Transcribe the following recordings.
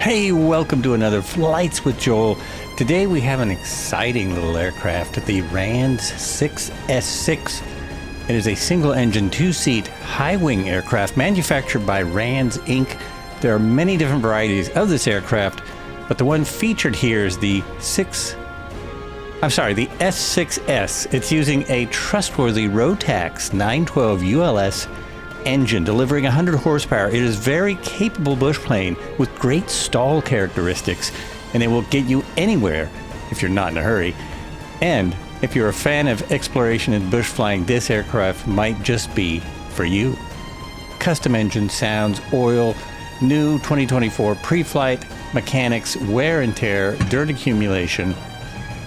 Hey, welcome to another Flights with Joel. Today we have an exciting little aircraft, the Rans S6S. It is a single-engine, two-seat, high-wing aircraft manufactured by Rans Inc. There are many different varieties of this aircraft, but the one featured here is the S6S. It's using a trustworthy Rotax 912 ULS engine delivering 100 horsepower. It is very capable bush plane with great stall characteristics, and it will get you anywhere if you're not in a hurry. And if you're a fan of exploration and bush flying, this aircraft might just be for you. Custom engine, sounds, oil, new 2024 pre-flight mechanics, wear and tear, dirt accumulation,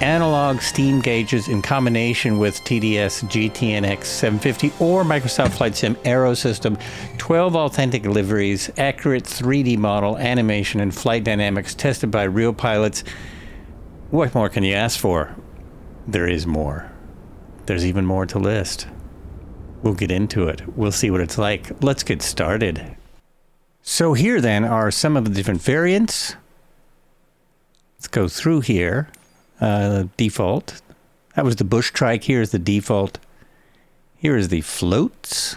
analog steam gauges in combination with TDS GTNX 750 or Microsoft Flight Sim Aero system, 12 authentic liveries, accurate 3D model, animation, and flight dynamics tested by real pilots. What more can you ask for? There is more. There's even more to list. We'll get into it. We'll see what it's like. Let's get started. So here then are some of the different variants. Let's go through here. Default. That was the bush trike. Here's the default. Here is the floats.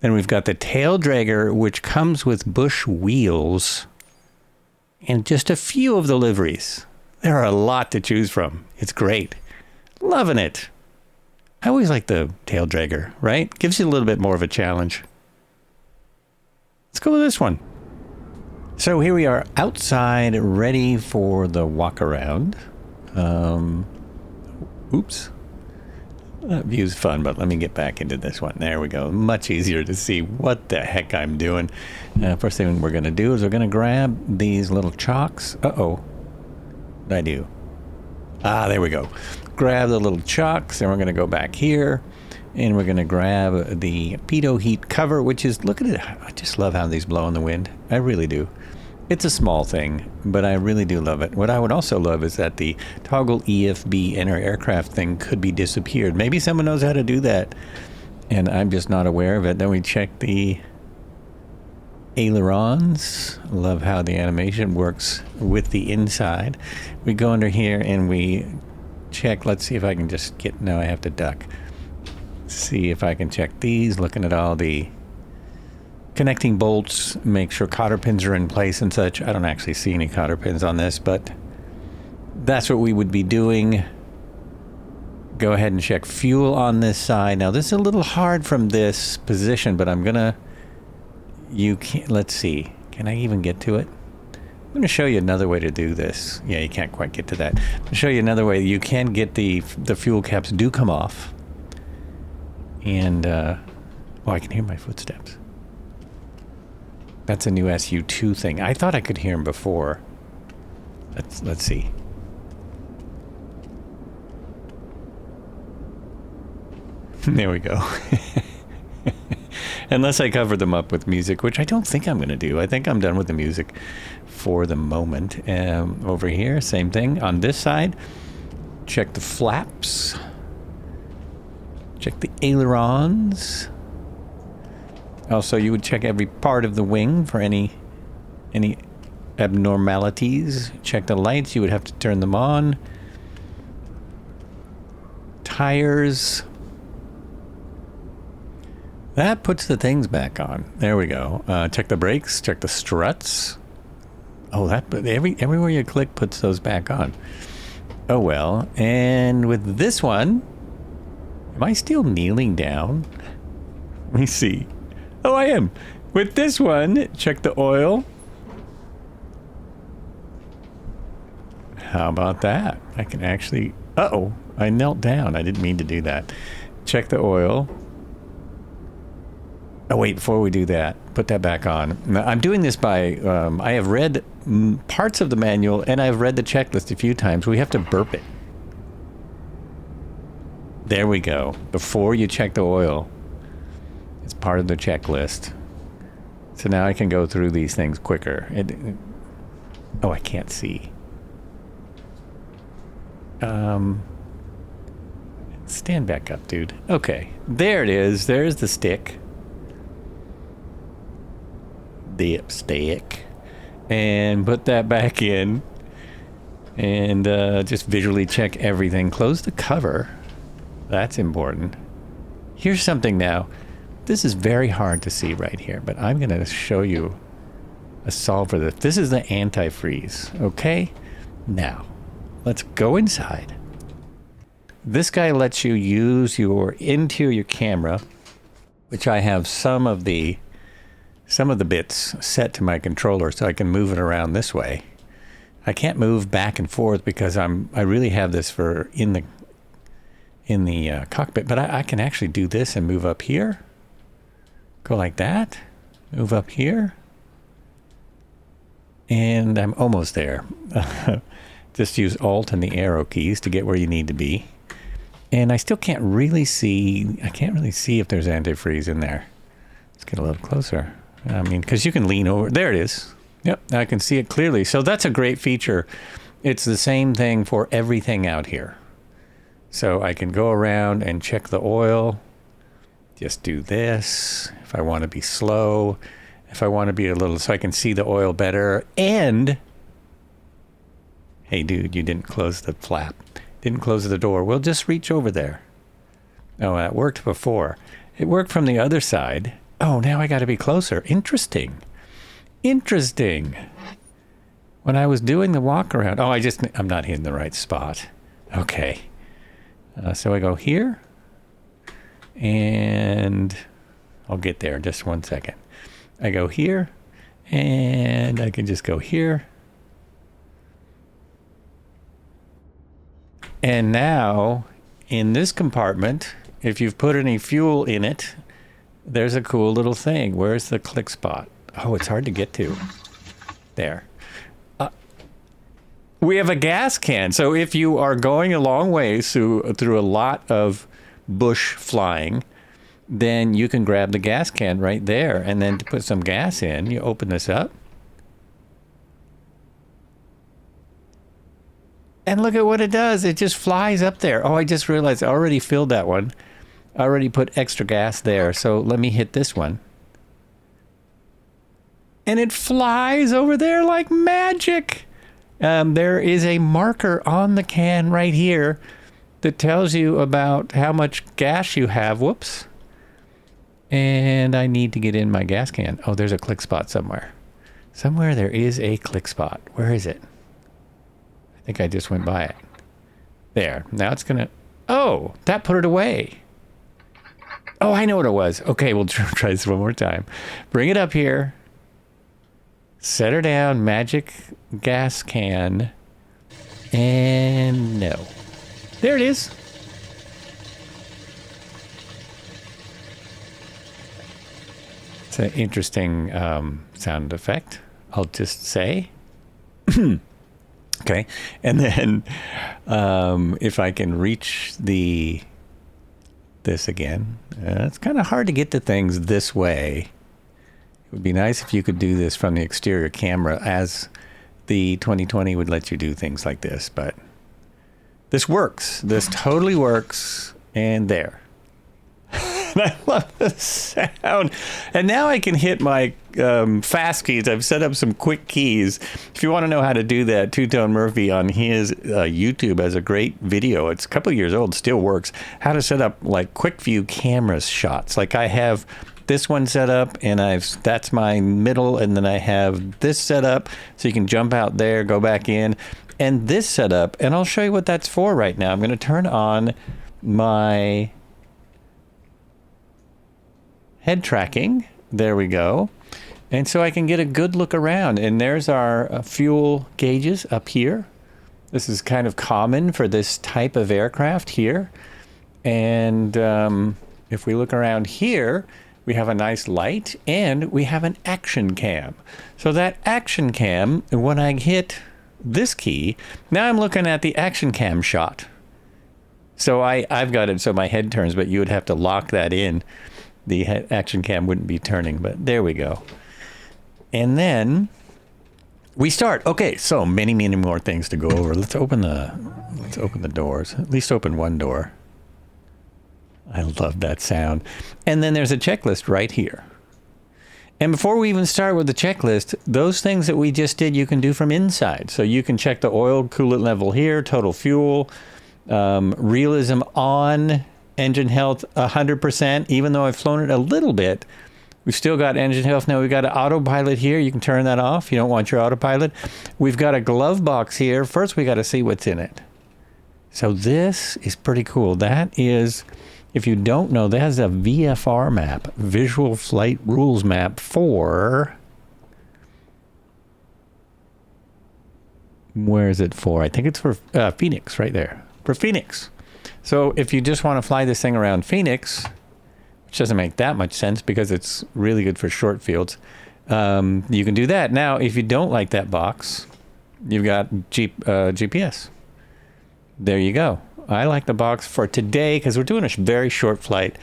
Then we've got the tail dragger, which comes with bush wheels and just a few of the liveries. There are a lot to choose from. It's great. Loving it. I always like the tail dragger, right? Gives you a little bit more of a challenge. Let's go with this one. So here we are outside, ready for the walk-around. Oops. That view's fun, but let me get back into this one. There we go. Much easier to see what the heck I'm doing. First thing we're going to do is we're going to grab these little chocks. Uh-oh. What did I do? Ah, there we go. Grab the little chocks, and we're going to go back here. And we're going to grab the pitot heat cover, which is, look at it. I just love how these blow in the wind. I really do. It's a small thing, but I really do love it. What I would also love is that the toggle EFB enter aircraft thing could be disappeared. Maybe someone knows how to do that, and I'm just not aware of it. Then we check the ailerons. Love how the animation works with the inside. We go under here and we check. Let's see if I can just get... No, I have to duck. See if I can check these, looking at all the connecting bolts, make sure cotter pins are in place and such. I don't actually see any cotter pins on this, but that's what we would be doing. Go ahead and check fuel on this side. Now this is a little hard from this position, but I'm gonna, let's see, can I even get to it? I'm gonna show you another way to do this. Yeah, you can't quite get to that. I'll show you another way. You can get the fuel caps do come off. And, oh, I can hear my footsteps. That's a new SU2 thing. I thought I could hear him before. Let's see. There we go. Unless I cover them up with music, which I don't think I'm going to do. I think I'm done with the music for the moment. Over here, same thing. On this side, check the flaps. Check the ailerons. Also, you would check every part of the wing for any abnormalities. Check the lights. You would have to turn them on. Tires. That puts the things back on. There we go. Check the brakes. Check the struts. Oh, that everywhere you click puts those back on. Oh well. And with this one, am I still kneeling down? Let me see. Oh, I am. With this one, check the oil. How about that? I can actually... Uh-oh, I knelt down. I didn't mean to do that. Check the oil. Oh, wait, before we do that, put that back on. Now, I'm doing this by... I have read parts of the manual, and I've read the checklist a few times. We have to burp it. There we go. Before you check the oil, it's part of the checklist. So now I can go through these things quicker. Oh, I can't see. Stand back up, dude. Okay, there it is. There's the stick. Dipstick. And put that back in. And just visually check everything. Close the cover. That's important. Here's something now. This is very hard to see right here, but I'm going to show you a solve for this. This is the antifreeze, okay? Now, let's go inside. This guy lets you use your interior camera, which I have some of the bits set to my controller so I can move it around this way. I can't move back and forth because I really have this for in the cockpit, but I can actually do this and move up here. Go like that. Move up here. And I'm almost there. Just use Alt and the arrow keys to get where you need to be. And I still can't really see, if there's antifreeze in there. Let's get a little closer. I mean, because you can lean over. There it is. Yep, I can see it clearly. So that's a great feature. It's the same thing for everything out here. So I can go around and check the oil. Just do this. If I want to be slow. If I want to be a little, so I can see the oil better. And, hey dude, you didn't close the flap. Didn't close the door. We'll just reach over there. Oh, that worked before. It worked from the other side. Oh, now I got to be closer. Interesting. Interesting. When I was doing the walk around. Oh, I'm not hitting the right spot. Okay. So I go here. And I'll get there in just 1 second. I go here. And I can just go here. And now, in this compartment, if you've put any fuel in it, there's a cool little thing. Where's the click spot? Oh, it's hard to get to. There. We have a gas can. So if you are going a long ways through a lot of bush flying, then you can grab the gas can right there. And then to put some gas in, you open this up. And look at what it does. It just flies up there. Oh, I just realized I already filled that one. I already put extra gas there. So let me hit this one. And it flies over there like magic. There is a marker on the can right here that tells you about how much gas you have. Whoops. And I need to get in my gas can. Oh, there's a click spot somewhere. Somewhere there is a click spot. Where is it? I think I just went by it. There. Now it's going to... Oh, that put it away. Oh, I know what it was. Okay, we'll try this one more time. Bring it up here. Set her down. Magic gas can. And no. There it is. It's an interesting sound effect, I'll just say. Okay, and then if I can reach this again, it's kind of hard to get to things this way. It would be nice if you could do this from the exterior camera, as the 2020 would let you do things like this, but this works. This totally works, and there. I love the sound. And now I can hit my fast keys. I've set up some quick keys. If you want to know how to do that, Two Tone Murphy on his YouTube has a great video. It's a couple of years old, still works. How to set up like quick view camera shots. Like I have this one set up, and that's my middle, and then I have this set up so you can jump out there, go back in, and this set up, and I'll show you what that's for right now. I'm going to turn on my head tracking, There we go. And so I can get a good look around. And there's our fuel gauges up here. This is kind of common for this type of aircraft here. And if we look around here, we have a nice light and we have an action cam. So that action cam, when I hit this key, now I'm looking at the action cam shot. So I've got it so my head turns, but you would have to lock that in. The action cam wouldn't be turning, but there we go. And then we start. Okay, so many more things to go over. Let's open the doors. At least open one door. I love that sound. And then there's a checklist right here. And before we even start with the checklist, those things that we just did, you can do from inside. So you can check the oil coolant level here, total fuel, realism on, engine health 100%. Even though I've flown it a little bit, we've still got engine health. Now we've got an autopilot here. You can turn that off. You don't want your autopilot. We've got a glove box here. First, we got to see what's in it. So this is pretty cool. That is, if you don't know, that is a VFR map, Visual Flight Rules map for, where is it for? I think it's for Phoenix right there, for Phoenix. So if you just want to fly this thing around Phoenix, which doesn't make that much sense because it's really good for short fields, you can do that. Now, if you don't like that box, you've got GPS. There you go. I like the box for today because we're doing a very short flight.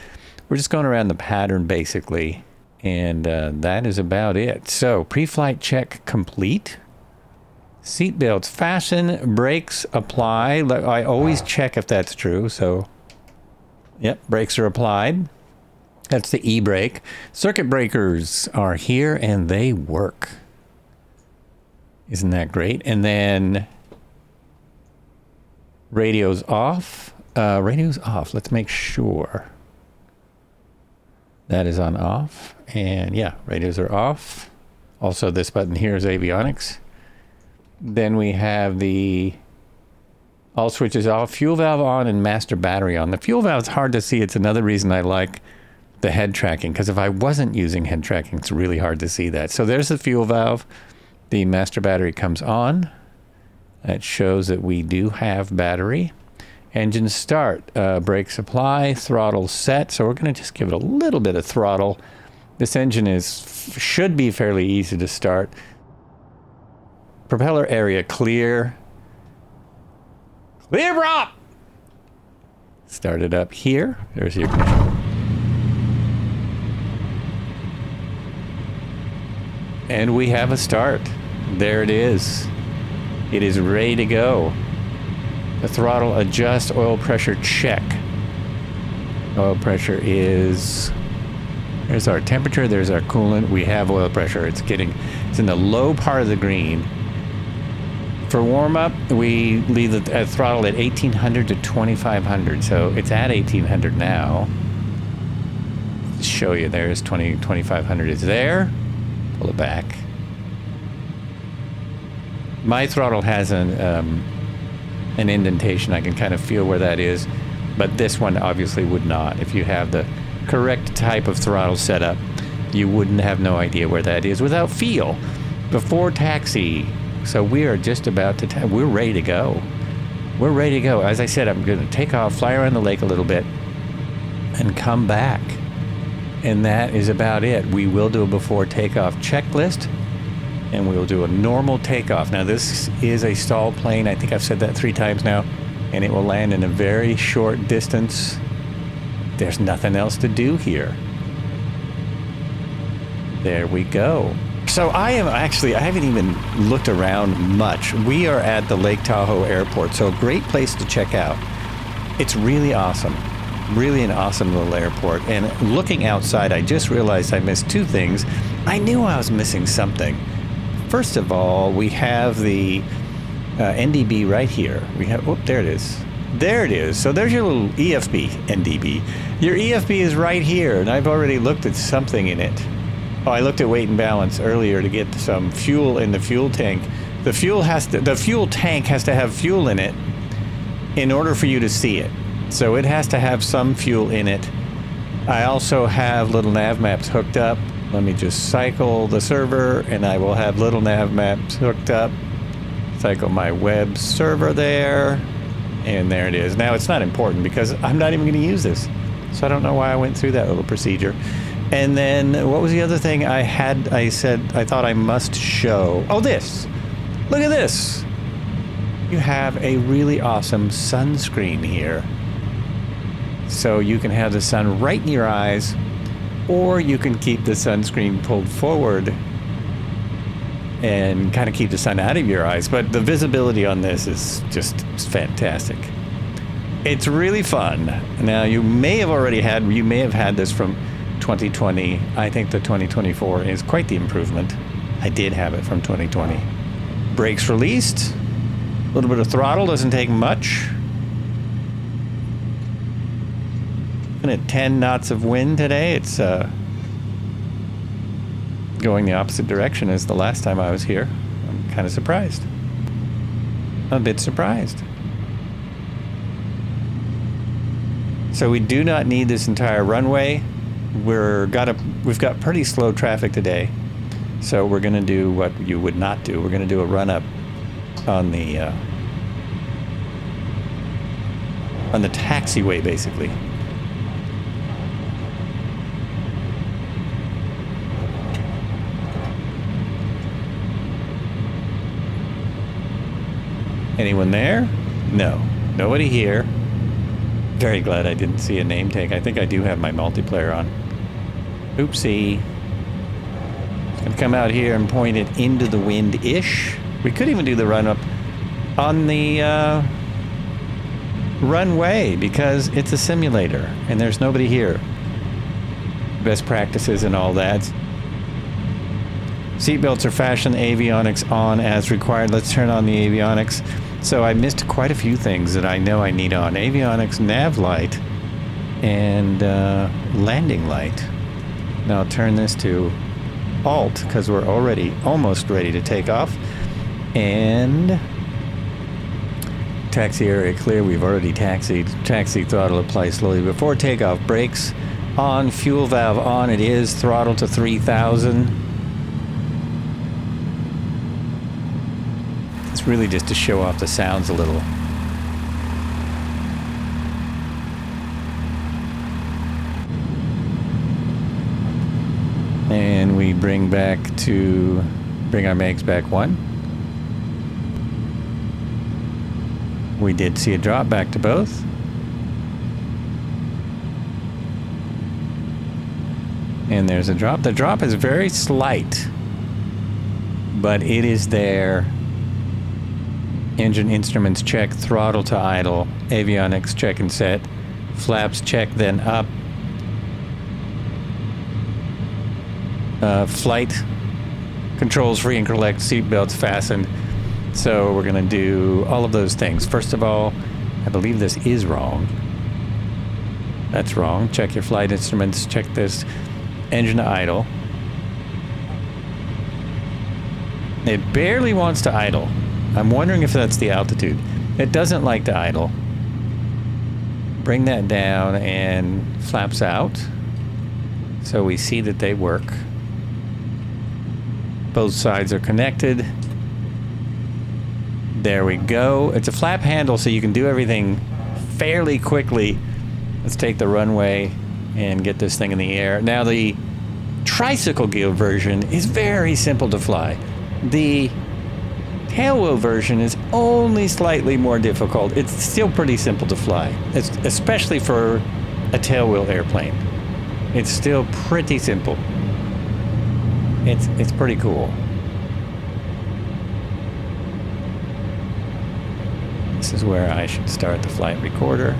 We're just going around the pattern basically. And that is about it. So pre-flight check complete. Seatbelts fasten, brakes apply. I always check if that's true. So, yep, brakes are applied. That's the e-brake. Circuit breakers are here and they work. Isn't that great? And then radio's off. Radio's off. Let's make sure that is on off. And yeah, radios are off. Also, this button here is avionics. Then we have the all switches off, fuel valve on, and master battery on. The fuel valve is hard to see. It's another reason I like the head tracking, because if I wasn't using head tracking, it's really hard to see that. So there's the fuel valve. The master battery comes on. That shows that we do have battery. Engine start, brake supply, throttle set. So we're going to just give it a little bit of throttle. This engine should be fairly easy to start. Propeller area clear. Clear prop! Start it up here. There's your control. And we have a start. There it is. It is ready to go. The throttle adjust, oil pressure check. Oil pressure is, there's our temperature, there's our coolant. We have oil pressure. It's in the low part of the green. For warm up, we leave the throttle at 1800 to 2500. So it's at 1800 now. Let's show you, there's 2500 is there. Pull it back. My throttle has an indentation. I can kind of feel where that is, but this one obviously would not. If you have the correct type of throttle set up, you wouldn't have no idea where that is without feel. Before taxi. So we are just about to, we're ready to go. We're ready to go. As I said, I'm going to take off, fly around the lake a little bit, and come back. And that is about it. We will do a before takeoff checklist, and we will do a normal takeoff. Now, this is a stall plane. I think I've said that 3 times now, and it will land in a very short distance. There's nothing else to do here. There we go. So I haven't even looked around much. We are at the Lake Tahoe Airport, so a great place to check out. It's really awesome. Really an awesome little airport. And looking outside, I just realized I missed 2 things. I knew I was missing something. First of all, we have the NDB right here. We have, oh, there it is. There it is. So there's your little EFB, NDB. Your EFB is right here, and I've already looked at something in it. Oh, I looked at weight and balance earlier to get some fuel in the fuel tank. The fuel tank has to have fuel in it in order for you to see it. So it has to have some fuel in it. I also have little nav maps hooked up. Let me just cycle the server and I will have little nav maps hooked up. Cycle my web server there. And there it is. Now it's not important because I'm not even going to use this. So I don't know why I went through that little procedure. And then what was the other thing I said I thought I must show? Oh, this. Look at this. You have a really awesome sunscreen here. So you can have the sun right in your eyes, or you can keep the sunscreen pulled forward and kind of keep the sun out of your eyes. But the visibility on this is just fantastic. It's really fun. Now, you may have had this from 2020. I think the 2024 is quite the improvement. I did have it from 2020. Brakes released. A little bit of throttle, doesn't take much. And at 10 knots of wind today, it's going the opposite direction as the last time I was here. I'm kind of surprised. I'm a bit surprised. So we do not need this entire runway. We've got pretty slow traffic today. So we're going to do what you would not do. We're going to do a run up on the taxiway, basically. Anyone there? No. Nobody here. Very glad I didn't see a name tag. I think I do have my multiplayer on. Oopsie. Gonna come out here and point it into the wind-ish. We could even do the run-up on the runway because it's a simulator and there's nobody here. Best practices and all that. Seatbelts are fastened, avionics on as required. Let's turn on the avionics. So I missed quite a few things that I know I need on. Avionics, nav light, and landing light. Now I'll turn this to Alt because we're already almost ready to take off. And taxi area clear. We've already taxied. Taxi throttle apply slowly before takeoff. Brakes on, fuel valve on. It is throttle to 3,000. It's really just to show off the sounds a little. And we bring our mags back one. We did see a drop back to both. And there's a drop. The drop is very slight, but it is there. Engine instruments check, throttle to idle, avionics check and set, flaps check then up, flight controls free and collect, seatbelts fastened. So we're going to do all of those things. First of all, I believe this is wrong. That's wrong. Check your flight instruments, check this. Engine to idle. It barely wants to idle. I'm wondering if that's the altitude. It doesn't like to idle. Bring that down and flaps out. So we see that they work. Both sides are connected. There we go. It's a flap handle so you can do everything fairly quickly. Let's take the runway and get this thing in the air. Now the tricycle gear version is very simple to fly. The tailwheel version is only slightly more difficult. It's still pretty simple to fly, especially for a tailwheel airplane. It's still pretty simple. It's pretty cool. This is where I should start the flight recorder.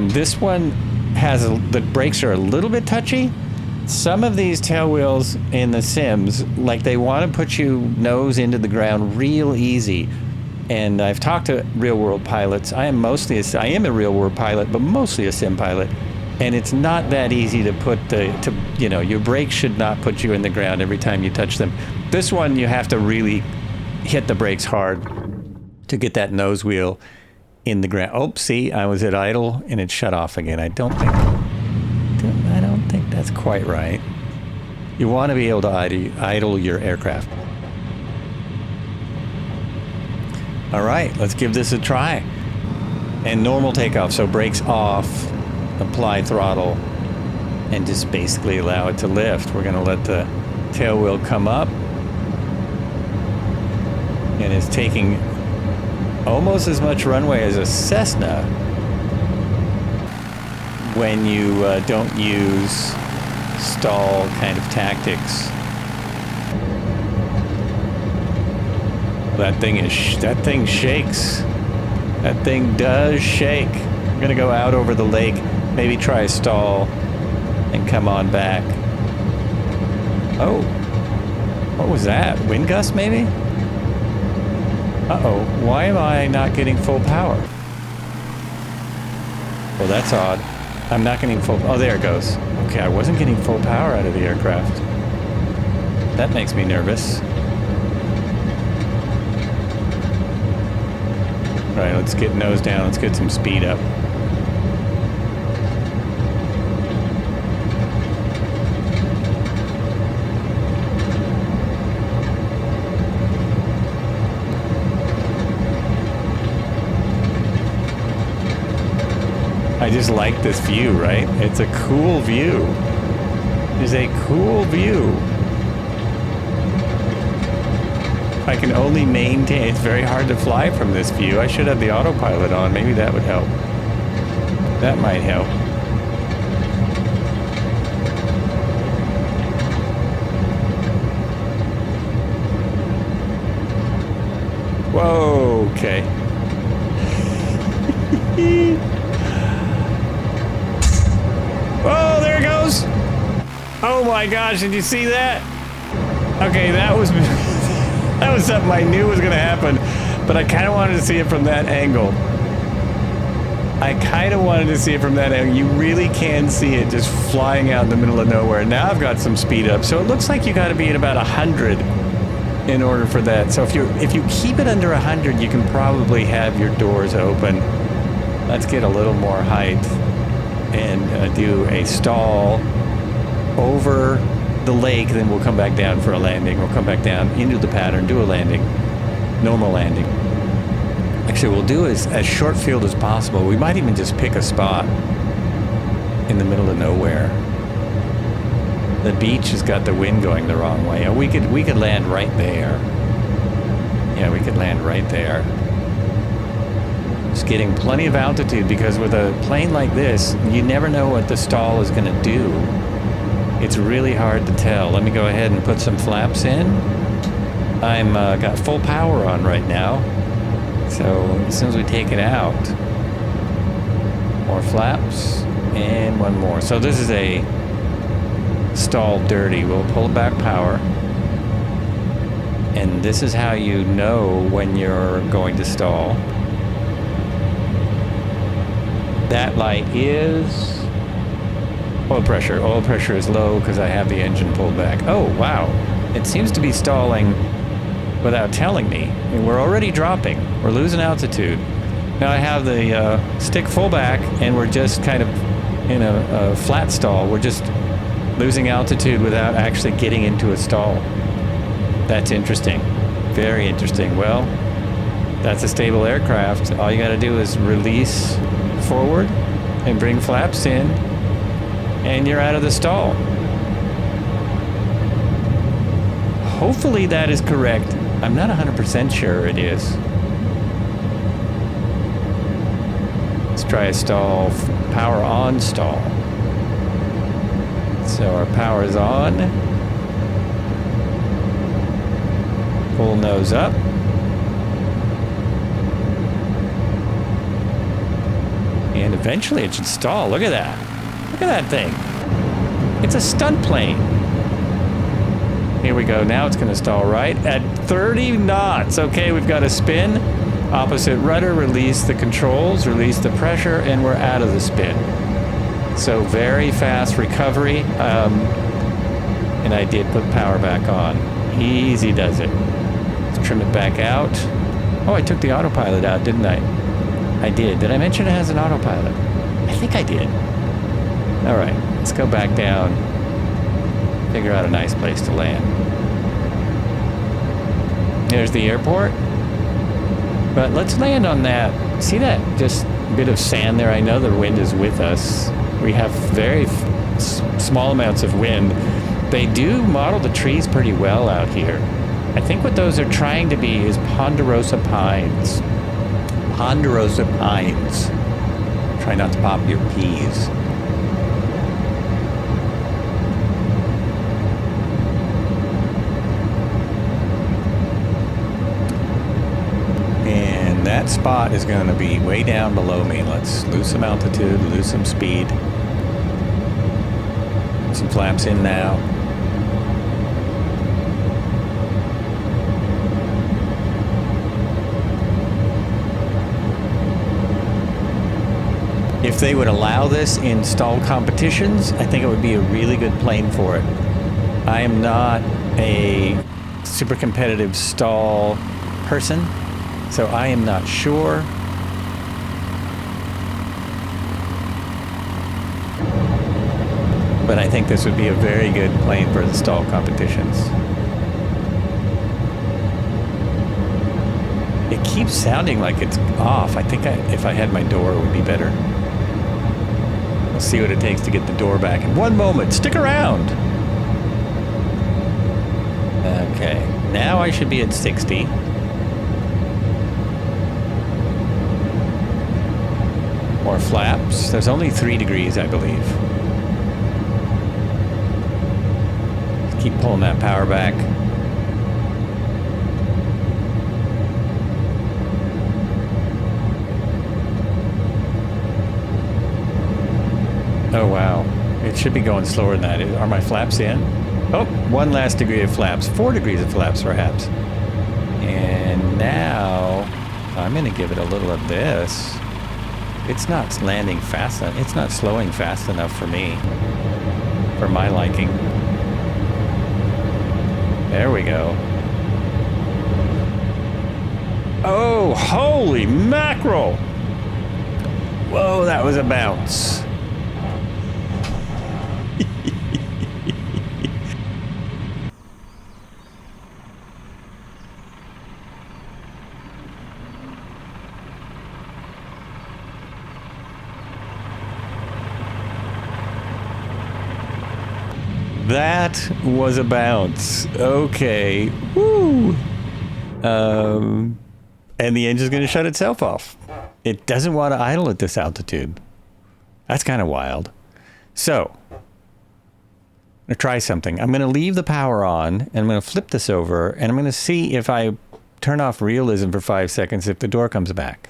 This one has the brakes are a little bit touchy. Some of these tail wheels in the sims, like they want to put you nose into the ground real easy. And I've talked to real world pilots. I am a real world pilot, but mostly a sim pilot. And it's not that easy to put you know, your brakes should not put you in the ground every time you touch them. This one, you have to really hit the brakes hard to get that nose wheel in the ground. Oh, see, I was at idle and it shut off again. I don't think that's quite right. You want to be able to idle your aircraft. All right, let's give this a try. And normal takeoff, so brakes off, apply throttle, and just basically allow it to lift. We're going to let the tail wheel come up. And it's taking almost as much runway as a Cessna when you don't use stall kind of tactics. That thing shakes. That thing does shake. I'm gonna go out over the lake, maybe try a stall and come on back. Oh, what was that? Wind gust maybe? Uh-oh, why am I not getting full power? Well, that's odd. I'm not getting full... Oh, there it goes. Okay, I wasn't getting full power out of the aircraft. That makes me nervous. All right, let's get nose down. Let's get some speed up. I just like this view, right? It's a cool view. It's a cool view. I can only maintain... It's very hard to fly from this view. I should have the autopilot on. Maybe that would help. That might help. Whoa, okay. Oh, there it goes. Oh my gosh, did you see that? Okay, that was that was something I knew was going to happen, but I kind of wanted to see it from that angle. You really can see it just flying out in the middle of nowhere. Now I've got some speed up, so it looks like you got to be at about 100 in order for that. So if you keep it under 100, you can probably have your doors open. Let's get a little more height and do a stall over the lake, then we'll come back down for a landing. We'll come back down into the pattern, do a landing, normal landing. Actually, we'll do as short field as possible. We might even just pick a spot in the middle of nowhere. The beach has got the wind going the wrong way. We could land right there. Yeah, we could land right there. Just getting plenty of altitude, because with a plane like this, you never know what the stall is going to do. It's really hard to tell. Let me go ahead and put some flaps in. I'm got full power on right now. So as soon as we take it out, more flaps and one more. So this is a stall dirty. We'll pull back power. And this is how you know when you're going to stall. That light is oil pressure. Oil pressure is low because I have the engine pulled back. Oh, wow. It seems to be stalling without telling me. And we're already dropping. We're losing altitude. Now I have the stick full back, and we're just kind of in a flat stall. We're just losing altitude without actually getting into a stall. That's interesting. Very interesting. Well, that's a stable aircraft. All you got to do is release forward and bring flaps in, and you're out of the stall. Hopefully that is correct. I'm not 100% sure it is. Let's try a stall. Power on stall. So our power is on. Pull nose up. And eventually it should stall. Look at that. Look at that thing. It's a stunt plane. Here we go. Now it's going to stall right at 30 knots. Okay, we've got a spin. Opposite rudder. Release the controls. Release the pressure. And we're out of the spin. So very fast recovery. And I did put power back on. Easy does it. Let's trim it back out. Oh, I took the autopilot out, didn't I? I did. Did I mention it has an autopilot? I think I did. All right, let's go back down. Figure out a nice place to land. There's the airport. But let's land on that. See that just bit of sand there? I know the wind is with us. We have very small amounts of wind. They do model the trees pretty well out here. I think what those are trying to be is ponderosa pines. Ponderosa pines. Try not to pop your peas. And that spot is going to be way down below me. Let's lose some altitude, lose some speed. Some flaps in now. If they would allow this in stall competitions, I think it would be a really good plane for it. I am not a super competitive stall person, so I am not sure. But I think this would be a very good plane for the stall competitions. It keeps sounding like it's off. I think if I had my door, it would be better. We'll see what it takes to get the door back in 1 moment. Stick around. Okay, now I should be at 60. More flaps. There's only 3 degrees, I believe. Keep pulling that power back. Oh wow, it should be going slower than that. Are my flaps in? Oh, 1 last degree of flaps. 4 degrees of flaps perhaps. And now I'm gonna give it a little of this. It's not landing fast enough. It's not slowing fast enough for me, for my liking. There we go. Oh, holy mackerel! Whoa, that was a bounce. That was a bounce. Okay. Woo! And the engine's going to shut itself off. It doesn't want to idle at this altitude. That's kind of wild. So, I'm going to try something. I'm going to leave the power on, and I'm going to flip this over, and I'm going to see if I turn off realism for 5 seconds if the door comes back.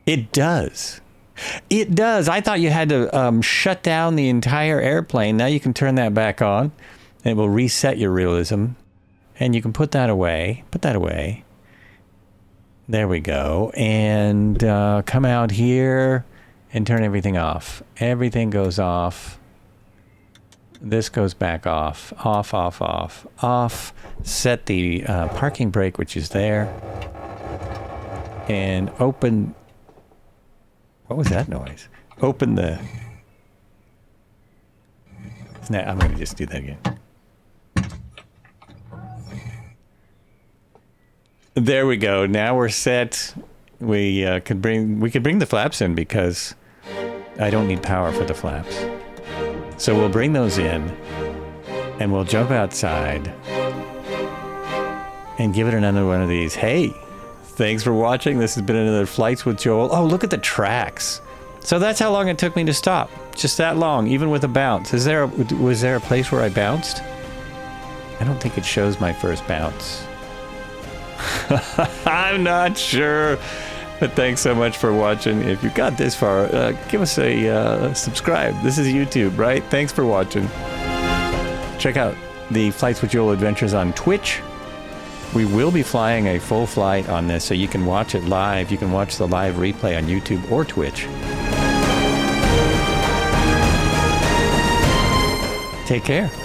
It does. It does. I thought you had to shut down the entire airplane. Now you can turn that back on, and it will reset your realism. And you can put that away. Put that away. There we go. And come out here and turn everything off. Everything goes off. This goes back off. Off, off, off, off. Set the parking brake, which is there. And open... What was that noise? Open the... I'm going to just do that again. There we go. Now we're set. We could bring the flaps in because I don't need power for the flaps. So we'll bring those in and we'll jump outside and give it another one of these. Hey! Thanks for watching. This has been another Flights with Joel. Oh, look at the tracks. So that's how long it took me to stop. Just that long, even with a bounce. Was there a place where I bounced? I don't think it shows my first bounce. I'm not sure. But thanks so much for watching. If you got this far, give us a subscribe. This is YouTube, right? Thanks for watching. Check out the Flights with Joel adventures on Twitch. We will be flying a full flight on this, so you can watch it live. You can watch the live replay on YouTube or Twitch. Take care.